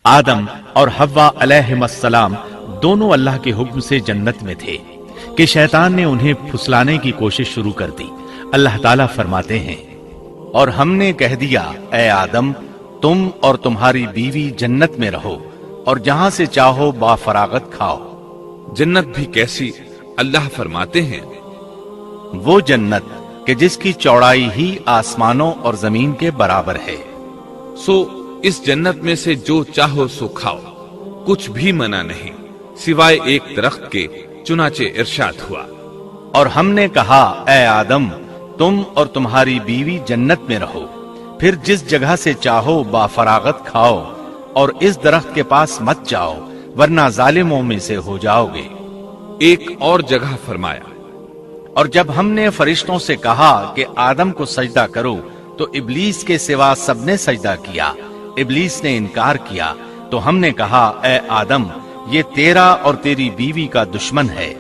آدم اور حوا علیہم السلام دونوں اللہ کے حکم سے جنت میں تھے کہ شیطان نے انہیں پھسلانے کی کوشش شروع کر دی۔ اللہ تعالیٰ فرماتے ہیں، اور ہم نے کہہ دیا اے آدم تم اور تمہاری بیوی جنت میں رہو اور جہاں سے چاہو با فراغت کھاؤ۔ جنت بھی کیسی؟ اللہ فرماتے ہیں، وہ جنت کہ جس کی چوڑائی ہی آسمانوں اور زمین کے برابر ہے۔ سو اس جنت میں سے جو چاہو سو کھاؤ، کچھ بھی منع نہیں سوائے ایک درخت کے، چنانچہ ارشاد ہوا، اور ہم نے کہا اے آدم تم اور تمہاری بیوی جنت میں رہو، پھر جس جگہ سے چاہو با فراغت کھاؤ، اور اس درخت کے پاس مت جاؤ ورنہ ظالموں میں سے ہو جاؤ گے۔ ایک اور جگہ فرمایا، اور جب ہم نے فرشتوں سے کہا کہ آدم کو سجدہ کرو تو ابلیس کے سوا سب نے سجدہ کیا، ابلیس نے انکار کیا، تو ہم نے کہا اے آدم یہ تیرا اور تیری بیوی کا دشمن ہے،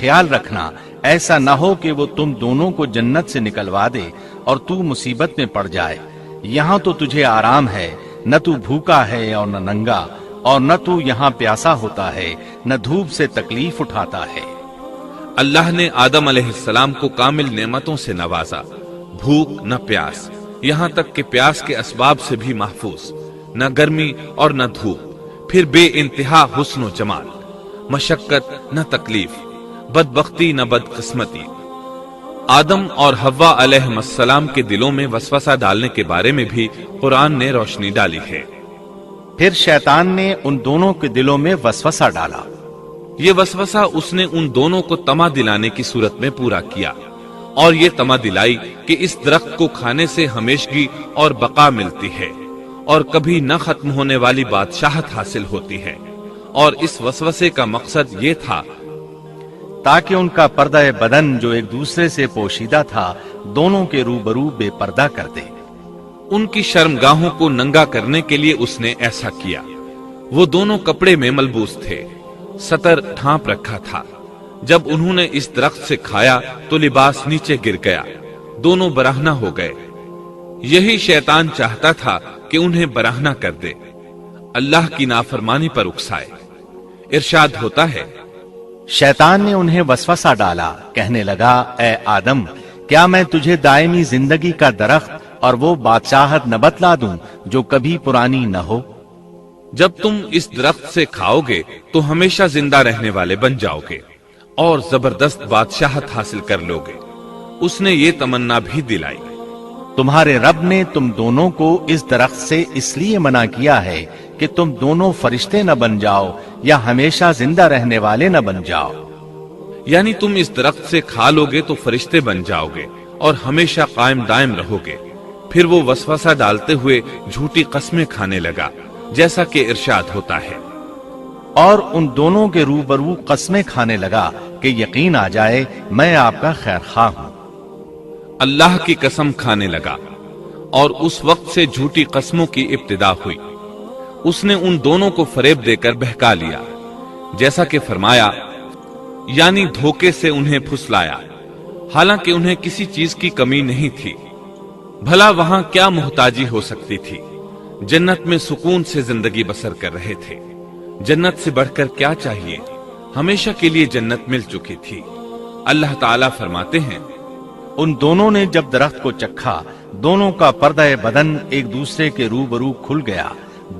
خیال رکھنا ایسا نہ ہو کہ وہ تم دونوں کو جنت سے نکلوا دے اور تو مصیبت میں پڑ جائے۔ یہاں تو تجھے آرام ہے، نہ تو بھوکا ہے اور نہ ننگا، اور نہ تو یہاں پیاسا ہوتا ہے، نہ دھوپ سے تکلیف اٹھاتا ہے۔ اللہ نے آدم علیہ السلام کو کامل نعمتوں سے نوازا، بھوک نہ پیاس، یہاں تک کہ پیاس کے اسباب سے بھی محفوظ، نہ گرمی اور نہ دھوپ، پھر بے انتہا حسن و جمال، مشقت نہ تکلیف، بدبختی نہ بدقسمتی۔ آدم اور حوا علیہ السلام کے دلوں میں وسوسہ ڈالنے کے بارے میں بھی قرآن نے روشنی ڈالی ہے۔ پھر شیطان نے ان دونوں کے دلوں میں وسوسہ ڈالا۔ یہ وسوسہ اس نے ان دونوں کو طمع دلانے کی صورت میں پورا کیا، اور یہ طمع دلائی کہ اس درخت کو کھانے سے ہمیشگی اور بقا ملتی ہے اور کبھی نہ ختم ہونے والی بادشاہت حاصل ہوتی ہے، اور اس وسوسے کا مقصد یہ تھا تاکہ ان کا پردہ بدن جو ایک دوسرے سے پوشیدہ تھا دونوں کے روبرو بے پردہ کر دے۔ ان کی شرمگاہوں کو ننگا کرنے کے لیے اس نے ایسا کیا۔ وہ دونوں کپڑے میں ملبوس تھے، ستر ڈھانپ رکھا تھا۔ جب انہوں نے اس درخت سے کھایا تو لباس نیچے گر گیا، دونوں برہنہ ہو گئے۔ یہی شیطان چاہتا تھا کہ انہیں برہنہ کر دے، اللہ کی نافرمانی پر اکسائے۔ ارشاد ہوتا ہے، شیطان نے انہیں وسوسہ ڈالا، کہنے لگا اے آدم کیا میں تجھے دائمی زندگی کا درخت اور وہ بادشاہت نہ بتلا دوں جو کبھی پرانی نہ ہو؟ جب تم اس درخت سے کھاؤ گے تو ہمیشہ زندہ رہنے والے بن جاؤ گے اور زبردست بادشاہت حاصل کر لو گے۔ اس نے یہ تمنا بھی دلائی۔ تمہارے رب نے تم دونوں کو اس درخت سے اس لیے منع کیا ہے کہ تم دونوں فرشتے نہ بن جاؤ یا ہمیشہ زندہ رہنے والے نہ بن جاؤ۔ یعنی تم اس درخت سے کھا لو گے تو فرشتے بن جاؤ گے اور ہمیشہ قائم دائم رہو گے۔ پھر وہ وسوسہ ڈالتے ہوئے جھوٹی قسمیں کھانے لگا، جیسا کہ ارشاد ہوتا ہے، اور ان دونوں کے روبرو قسمیں کھانے لگا کہ یقین آ جائے میں آپ کا خیر خواہ ہوں۔ اللہ کی قسم کھانے لگا، اور اس وقت سے جھوٹی قسموں کی ابتدا ہوئی۔ اس نے ان دونوں کو فریب دے کر بہکا لیا، جیسا کہ فرمایا، یعنی دھوکے سے انہیں پھسلایا، حالانکہ انہیں کسی چیز کی کمی نہیں تھی۔ بھلا وہاں کیا محتاجی ہو سکتی تھی؟ جنت میں سکون سے زندگی بسر کر رہے تھے۔ جنت سے بڑھ کر کیا چاہیے؟ ہمیشہ کے لیے جنت مل چکی تھی۔ اللہ تعالیٰ فرماتے ہیں، ان دونوں نے جب درخت کو چکھا دونوں کا پردہ بدن ایک دوسرے کے روبرو کھل گیا،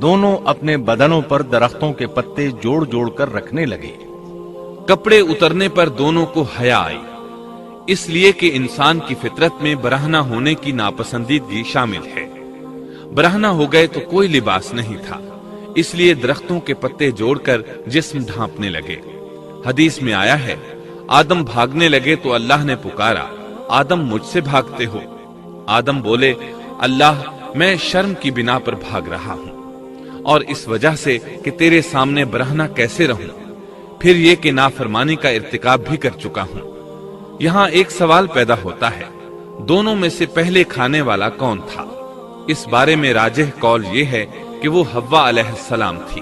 دونوں اپنے بدنوں پر درختوں کے پتے جوڑ جوڑ کر رکھنے لگے۔ کپڑے اترنے پر دونوں کو حیا آئی، اس لیے کہ انسان کی فطرت میں برہنہ ہونے کی ناپسندیدگی شامل ہے۔ برہنہ ہو گئے تو کوئی لباس نہیں تھا، اس لیے درختوں کے پتے جوڑ کر جسم ڈھانپنے لگے۔ حدیث میں آیا ہے، آدم بھاگنے لگے تو اللہ نے پکارا، آدم مجھ سے بھاگتے ہو؟ آدم بولے، اللہ میں شرم کی بنا پر بھاگ رہا ہوں، اور اس وجہ سے کہ تیرے سامنے برہنہ کیسے رہوں، پھر یہ کہ نافرمانی کا ارتکاب بھی کر چکا ہوں۔ یہاں ایک سوال پیدا ہوتا ہے، دونوں میں سے پہلے کھانے والا کون تھا؟ اس بارے میں راجح قول یہ ہے کہ وہ حوا علیہ السلام تھی۔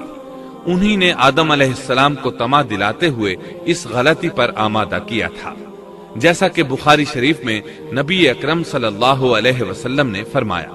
انہی نے آدم علیہ السلام کو طمع دلاتے ہوئے اس غلطی پر آمادہ کیا تھا، جیسا کہ بخاری شریف میں نبی اکرم صلی اللہ علیہ وسلم نے فرمایا،